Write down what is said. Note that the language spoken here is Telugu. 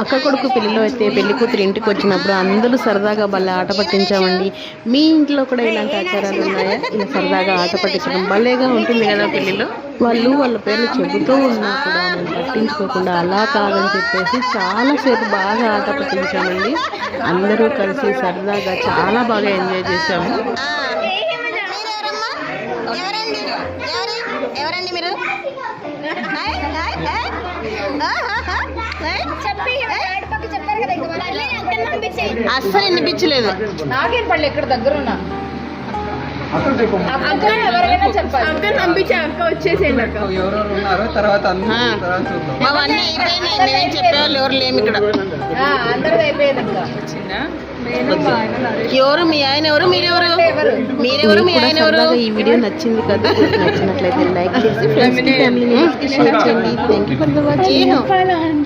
అక్క కొడుకు పెళ్ళిలో అయితే పెళ్లి కూతురు ఇంటికి వచ్చినప్పుడు అందరూ సరదాగా భలే ఆట పట్టించామండి. మీ ఇంట్లో కూడా ఇలాంటి ఆచారాలు ఉన్నాయా? ఇలా సరదాగా ఆట పట్టించడం భలేగా ఉంటుంది కదా పెళ్లిలో. వాళ్ళు వాళ్ళ పేర్లు చెబుతూ ఉన్నా కూడా మనం పట్టించుకోకుండా అలా కాదని చెప్పేసి చాలాసేపు బాగా ఆట పట్టించామండి. అందరూ కలిసి సరదాగా చాలా బాగా ఎంజాయ్ చేశాము. ఎవరండి మీరు? అస్సలు వినిపించలేదు. నాకేం పడలే ఎక్కడ దగ్గర ఉన్నా అక్క ఎవరైనా చెప్పాలి. అక్క పంపించే అక్క వచ్చేసేయండి అక్క. ఎవరెవరు ఉన్నారో తర్వాత అవన్నీ అయిపోయినాయి. నేనేం చెప్పేవాళ్ళు ఎవరు లేము ఇక్కడ. అందరిది అయిపోయేది ఇంకా. ఎవరు మీ ఆయన ఎవరు? మీరెవరు? మీరెవరు? మీ ఆయన ఎవరు? ఈ వీడియో నచ్చింది కదా, నచ్చినట్లయితే లైక్ చేసి ఫ్రెండ్స్ కి ఫ్యామిలీ మెంబర్స్ కి షేర్ చేయండి. Thank you for the watching.